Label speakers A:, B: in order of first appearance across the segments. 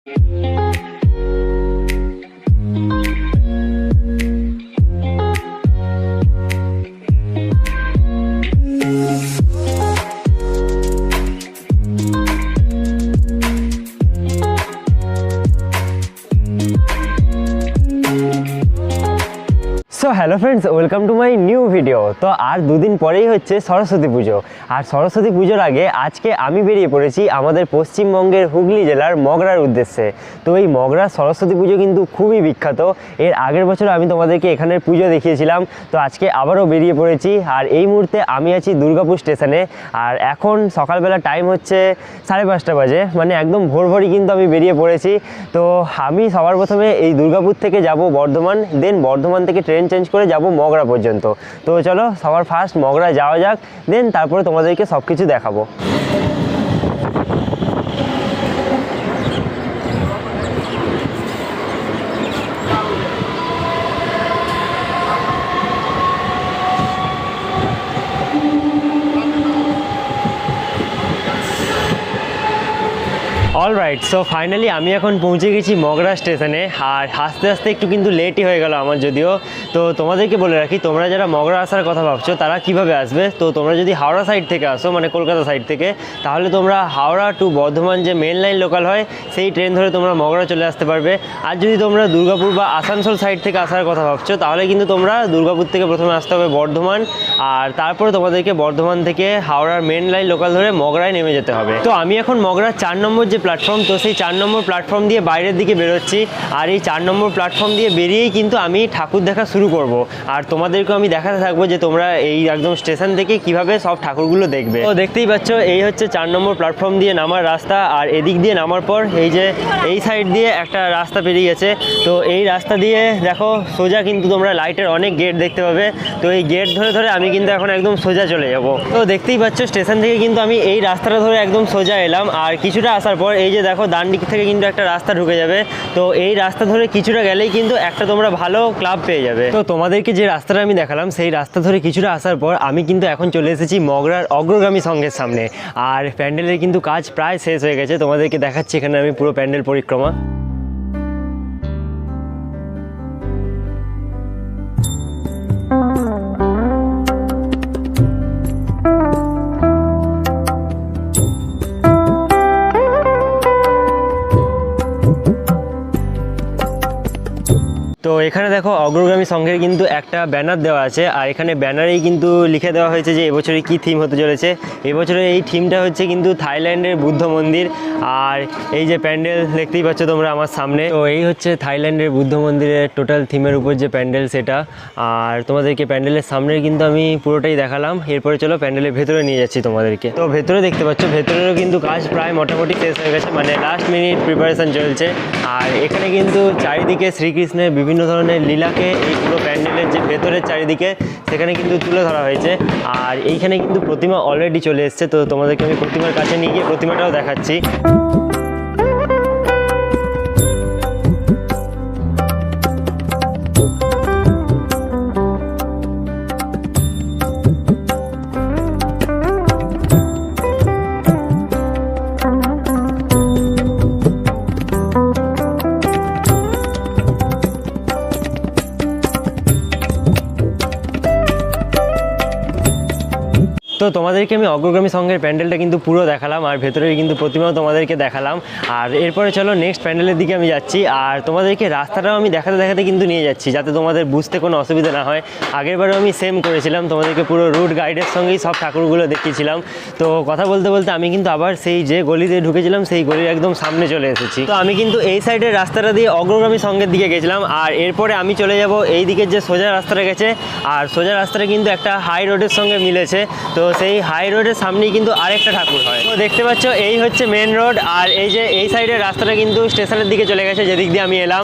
A: So hello friends, welcome to my new video. তো আর দুদিন পরেই হচ্ছে সরস্বতী পুজো। আর সরস্বতী পুজোর আগে আজকে আমি বেরিয়ে পড়েছি আমাদের পশ্চিমবঙ্গের হুগলি জেলার মগরার উদ্দেশ্যে। তো এই মগরার সরস্বতী পুজো কিন্তু খুবই বিখ্যাত। এর আগের বছর আমি তোমাদেরকে এখানের পুজো দেখিয়েছিলাম। তো আজকে আবারও বেরিয়ে পড়েছি। আর এই মুহূর্তে আমি আছি দুর্গাপুর স্টেশনে। আর এখন সকালবেলা টাইম হচ্ছে 5:30 বাজে, মানে একদম ভোরভরই কিন্তু আমি বেরিয়ে পড়েছি। তো আমি সবার প্রথমে এই দুর্গাপুর থেকে যাব বর্ধমান, দেন বর্ধমান থেকে ট্রেন চেঞ্জ করে যাব মগরা পর্যন্ত। তো চলো সবার ফার্স্ট মগরা যাওয়া যাক, দেন তারপরে তোমাদেরকে সব কিছু দেখাবো। অলরাইট, সো ফাইনালি আমি এখন পৌঁছে গেছি মগরা স্টেশনে। আর আস্তে আস্তে একটু কিন্তু লেটই হয়ে গেল আমার যদিও। তো তোমাদেরকে বলে রাখি, তোমরা যারা মগরা আসার কথা ভাবছো তারা কিভাবে আসবে। তো তোমরা যদি হাওড়া সাইড থেকে আসো, মানে কলকাতা সাইড থেকে, তাহলে তোমরা হাওড়া টু বর্ধমান যে মেন লাইন লোকাল হয় সেই ট্রেন ধরে তোমরা মগরা চলে আসতে পারবে। আর যদি তোমরা দুর্গাপুর বা আসানসোল সাইড থেকে আসার কথা ভাবছো তাহলে কিন্তু তোমরা দুর্গাপুর থেকে প্রথমে আসতে হবে বর্ধমান, আর তারপরে তোমাদেরকে বর্ধমান থেকে হাওড়ার মেন লাইন লোকাল ধরে মগরায় নেমে যেতে হবে। তো আমি এখন মগরার 4 নম্বর যে প্ল্যাটফর্ম, তো সেই 4 নম্বর প্ল্যাটফর্ম দিয়ে বাইরের দিকে বেরোচ্ছি। আর এই 4 নম্বর প্ল্যাটফর্ম দিয়ে বেরিয়েই কিন্তু আমি ঠাকুর দেখা শুরু করব। আর তোমাদেরকেও আমি দেখাতে থাকবো যে তোমরা এই একদম স্টেশন থেকে কিভাবে সব ঠাকুরগুলো দেখবে। তো দেখতেই পাচ্ছ এই হচ্ছে 4 নম্বর প্ল্যাটফর্ম দিয়ে নামার রাস্তা। আর এদিক দিয়ে নামার পর এই যে এই সাইড দিয়ে একটা রাস্তা পেরিয়ে গেছে। তো এই রাস্তা দিয়ে দেখো সোজা কিন্তু তোমরা লাইটের অনেক গেট দেখতে পাবে। তো এই গেট ধরে ধরে আমি কিন্তু এখন একদম সোজা চলে যাব। তো দেখতেই পাচ্ছ স্টেশন থেকে কিন্তু আমি এই রাস্তাটা ধরে একদম সোজা এলাম। আর কিছুটা আসার পর এই যে দেখো ডান দিক থেকে কিন্তু একটা রাস্তা ঢুকে যাবে। তো এই রাস্তা ধরে কিছুটা গেলেই কিন্তু একটা তোমরা ভালো ক্লাব পেয়ে যাবে। তো তোমাদেরকে যে রাস্তাটা আমি দেখালাম সেই রাস্তা ধরে কিছুটা আসার পর আমি কিন্তু এখন চলে এসেছি মগরার অগ্রগামী সংঘের সামনে। আর প্যান্ডেলের কিন্তু কাজ প্রায় শেষ হয়ে গেছে, তোমাদেরকে দেখাচ্ছি এখানে আমি পুরো প্যান্ডেল পরিক্রমা। তো এখানে দেখো অগ্রগামী সংঘের কিন্তু একটা ব্যানার দেওয়া আছে। আর এখানে ব্যানারেই কিন্তু লিখে দেওয়া হয়েছে যে এবছরে কি থিম হতে চলেছে। এবছরে এই থিমটা হচ্ছে কিন্তু থাইল্যান্ডের বুদ্ধ মন্দির। আর এই যে প্যান্ডেল দেখতেই পাচ্ছ তোমরা আমার সামনে, তো এই হচ্ছে থাইল্যান্ডের বুদ্ধ মন্দিরের টোটাল থিমের উপর যে প্যান্ডেল সেটা। আর তোমাদেরকে প্যান্ডেলের সামনে কিন্তু আমি পুরোটাই দেখালাম। এরপরে চলো প্যান্ডেলের ভেতরে নিয়ে যাচ্ছি তোমাদেরকে। তো ভেতরে দেখতে পাচ্ছ ভেতরেরও কিন্তু কাজ প্রায় মোটামুটি শেষ হয়ে গেছে, মানে লাস্ট মিনিট প্রিপারেশন চলছে। আর এখানে কিন্তু চারিদিকে শ্রীকৃষ্ণের বিভিন্ন ধরনের লীলাকে এই পুরো প্যান্ডেলের যে ভেতরের চারিদিকে সেখানে কিন্তু তুলে ধরা হয়েছে। আর এইখানে কিন্তু প্রতিমা অলরেডি চলে এসছে। তো তোমাদেরকে আমি প্রতিমার কাছে নিয়ে গিয়ে প্রতিমাটাও দেখাচ্ছি। তো তোমাদেরকে আমি অগ্রগামী সংঘের প্যান্ডেলটা কিন্তু পুরো দেখালাম, আর ভেতরে কিন্তু প্রতিমাও তোমাদেরকে দেখালাম। আর এরপরে চলো নেক্সট প্যান্ডেলের দিকে আমি যাচ্ছি। আর তোমাদেরকে রাস্তাটাও আমি দেখাতে দেখাতে কিন্তু নিয়ে যাচ্ছি যাতে তোমাদের বুঝতে কোনো অসুবিধা না হয়। আগেরবারও আমি সেম করেছিলাম, তোমাদেরকে পুরো রুট গাইডের সঙ্গেই সব ঠাকুরগুলো দেখিয়েছিলাম। তো কথা বলতে বলতে আমি কিন্তু আবার সেই যে গলিতে ঢুকেছিলাম সেই গলির একদম সামনে চলে এসেছি। তো আমি কিন্তু এই সাইডের রাস্তাটা দিয়ে অগ্রগামী সংঘের দিকে গেছিলাম। আর এরপরে আমি চলে যাব এই দিকের যে সোজা রাস্তাটা গেছে। আর সোজা রাস্তাটা কিন্তু একটা হাই রোডের সঙ্গে মিলেছে। তো সেই হাই রোডের সামনেই কিন্তু আরেকটা ঠাকুর হয়। তো দেখতে পাচ্ছ এই হচ্ছে মেন রোড। আর এই যে এই সাইডের রাস্তাটা কিন্তু স্টেশনের দিকে চলে গেছে যেদিক দিয়ে আমি এলাম।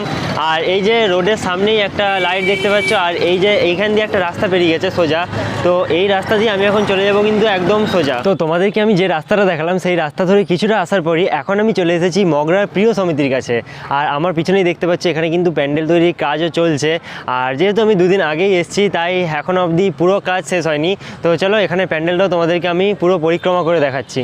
A: আর এই যে রোডের সামনেই একটা লাইট দেখতে পাচ্ছ। আর এই যে এইখান দিয়ে একটা রাস্তা পেরিয়ে গেছে সোজা। তো এই রাস্তা দিয়ে আমি এখন চলে যাব কিন্তু একদম সোজা। তো তোমাদেরকে আমি যে রাস্তাটা দেখালাম সেই রাস্তা ধরে কিছুটা আসার পরই এখন আমি চলে এসেছি মগরার প্রিয় সমিতির কাছে। আর আমার পিছনেই দেখতে পাচ্ছি এখানে কিন্তু প্যান্ডেল তৈরির কাজও চলছে। আর যেহেতু আমি দুদিন আগেই এসেছি তাই এখন অবধি পুরো কাজ শেষ হয়নি। তো চলো এখানে প্যান্ডেলটাও তোমাদেরকে আমি পুরো পরিক্রমা করে দেখাচ্ছি।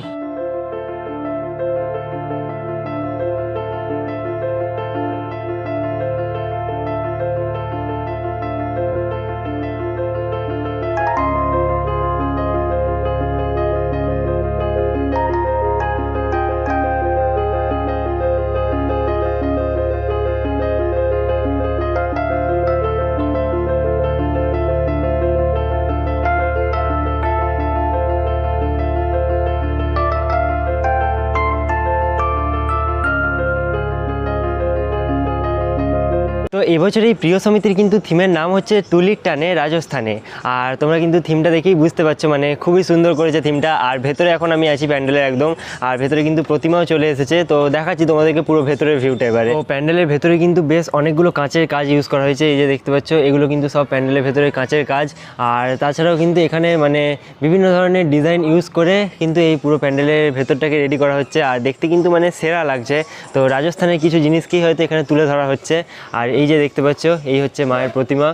A: তো এবছর এই প্রিয় সমিতির কিন্তু থিমের নাম হচ্ছে তুলির টানে রাজস্থানে। আর তোমরা কিন্তু থিমটা দেখেই বুঝতে পারছো, মানে খুবই সুন্দর করেছে থিমটা। আর ভেতরে এখন আমি আছি প্যান্ডেলের একদম, আর ভেতরে কিন্তু প্রতিমাও চলে এসেছে। তো দেখাচ্ছি তোমাদেরকে পুরো ভেতরের ভিউটা এবারে। তো প্যান্ডেলের ভেতরে কিন্তু বেশ অনেকগুলো কাঁচের কাজ ইউজ করা হয়েছে, এই যে দেখতে পাচ্ছ এগুলো কিন্তু সব প্যান্ডেলের ভেতরে কাঁচের কাজ। আর তাছাড়াও কিন্তু এখানে মানে বিভিন্ন ধরনের ডিজাইন ইউজ করে কিন্তু এই পুরো প্যান্ডেলের ভেতরটাকে রেডি করা হচ্ছে। আর দেখতে কিন্তু মানে সেরা লাগছে। তো রাজস্থানের কিছু জিনিসকেই হয়তো এখানে তুলে ধরা হচ্ছে। আর এই যে দেখতে পাচ্ছ এই হচ্ছে মায়ের প্রতিমা।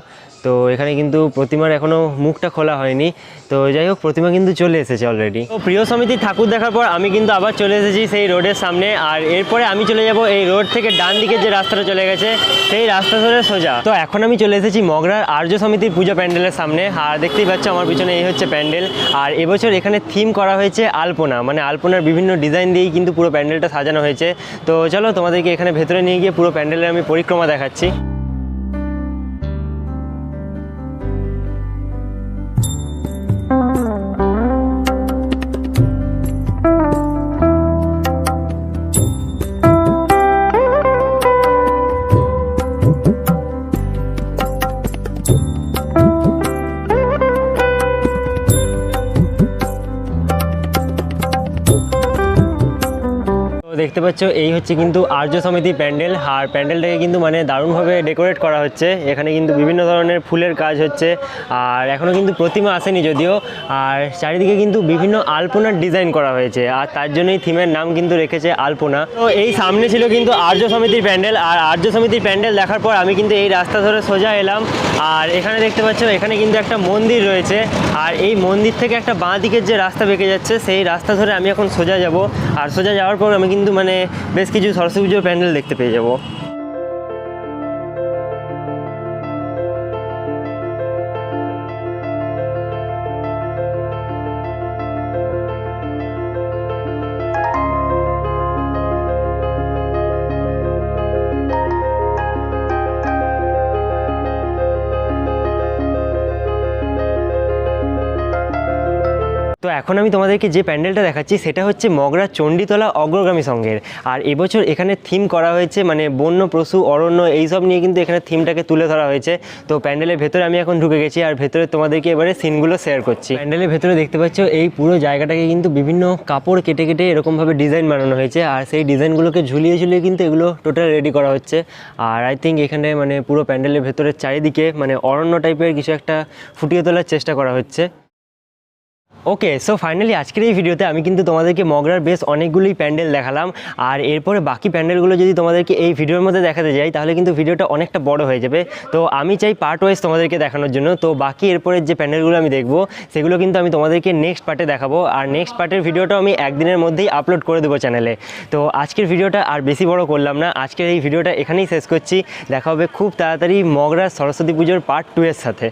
A: তো এখানে কিন্তু প্রতিমার এখনও মুখটা খোলা হয়নি। তো যাই হোক, প্রতিমা কিন্তু চলে এসেছে অলরেডি। তো প্রিয় সমিতির ঠাকুর দেখার পর আমি কিন্তু আবার চলে এসেছি সেই রোডের সামনে। আর এরপরে আমি চলে যাব এই রোড থেকে ডান দিকে যে রাস্তাটা চলে গেছে সেই রাস্তা ধরে সোজা। তো এখন আমি চলে এসেছি মগরার আর্য সমিতির পুজো প্যান্ডেলের সামনে। আর দেখতেই পাচ্ছ আমার পিছনে এই হচ্ছে প্যান্ডেল। আর এবছর এখানে থিম করা হয়েছে আলপনা, মানে আলপনার বিভিন্ন ডিজাইন দিয়েই কিন্তু পুরো প্যান্ডেলটা সাজানো হয়েছে। তো চলো তোমাদেরকে এখানে ভেতরে নিয়ে গিয়ে পুরো প্যান্ডেলের আমি পরিক্রমা দেখাচ্ছি। দেখতে পাচ্ছ এই হচ্ছে কিন্তু আর্য সমিতি প্যান্ডেল। আর প্যান্ডেলটাকে কিন্তু মানে দারুণভাবে ডেকোরেট করা হচ্ছে। এখানে কিন্তু বিভিন্ন ধরনের ফুলের কাজ হচ্ছে। আর এখনও কিন্তু প্রতিমা আসেনি যদিও। আর চারিদিকে কিন্তু বিভিন্ন আলপনার ডিজাইন করা হয়েছে, আর তার জন্যই থিমের নাম কিন্তু রেখেছে আলপনা। তো এই সামনে ছিল কিন্তু আর্য সমিতির প্যান্ডেল। আর আর্য সমিতির প্যান্ডেল দেখার পর আমি কিন্তু এই রাস্তা ধরে সোজা এলাম। আর এখানে দেখতে পাচ্ছ এখানে কিন্তু একটা মন্দির রয়েছে। আর এই মন্দির থেকে একটা বাঁ দিকের যে রাস্তা বেঁকে যাচ্ছে সেই রাস্তা ধরে আমি এখন সোজা যাব। আর সোজা যাওয়ার পর আমি কিন্তু মানে বেশ কিছু সরস্বতী পুজোর প্যান্ডেল দেখতে পেয়ে যাব। তো এখন আমি তোমাদেরকে যে প্যান্ডেলটা দেখাচ্ছি সেটা হচ্ছে মগরা চণ্ডীতলা অগ্রগামী সংঘের। আর এবছর এখানে থিম করা হয়েছে মানে বন্য পশু অরণ্য এইসব নিয়ে কিন্তু এখানে থিমটাকে তুলে ধরা হয়েছে। তো প্যান্ডেলের ভেতরে আমি এখন ঢুকে গেছি, আর ভেতরে তোমাদেরকে এবারে সিনগুলো শেয়ার করছি। প্যান্ডেলের ভেতরে দেখতে পাচ্ছ এই পুরো জায়গাটাকে কিন্তু বিভিন্ন কাপড় কেটে কেটে এরকমভাবে ডিজাইন বানানো হয়েছে। আর সেই ডিজাইনগুলোকে ঝুলিয়ে ঝুলিয়ে কিন্তু এগুলো টোটাল রেডি করা হচ্ছে। আর আই থিঙ্ক এখানে মানে পুরো প্যান্ডেলের ভেতরের চারিদিকে মানে অরণ্য টাইপের কিছু একটা ফুটিয়ে তোলার চেষ্টা করা হচ্ছে। ওকে, সো ফাইনালি আজকের এই ভিডিওতে আমি কিন্তু তোমাদেরকে মগরার বেশ অনেকগুলোই প্যান্ডেল দেখালাম। আর এরপরে বাকি প্যান্ডেলগুলো যদি তোমাদেরকে এই ভিডিওর মধ্যে দেখাতে যাই তাহলে কিন্তু ভিডিওটা অনেকটা বড় হয়ে যাবে। তো আমি চাই পার্ট ওয়াইজ তোমাদেরকে দেখানোর জন্য। তো বাকি এরপরের যে প্যান্ডেলগুলো আমি দেখবো সেগুলো কিন্তু আমি তোমাদেরকে নেক্সট পার্টে দেখাবো। আর নেক্সট পার্টের ভিডিওটাও আমি একদিনের মধ্যেই আপলোড করে দেবো চ্যানেলে। তো আজকের ভিডিওটা আর বেশি বড় করলাম না, আজকের এই ভিডিওটা এখানেই শেষ করছি। দেখা হবে খুব তাড়াতাড়ি মগরার সরস্বতী পুজোর পার্ট 2 এর সাথে।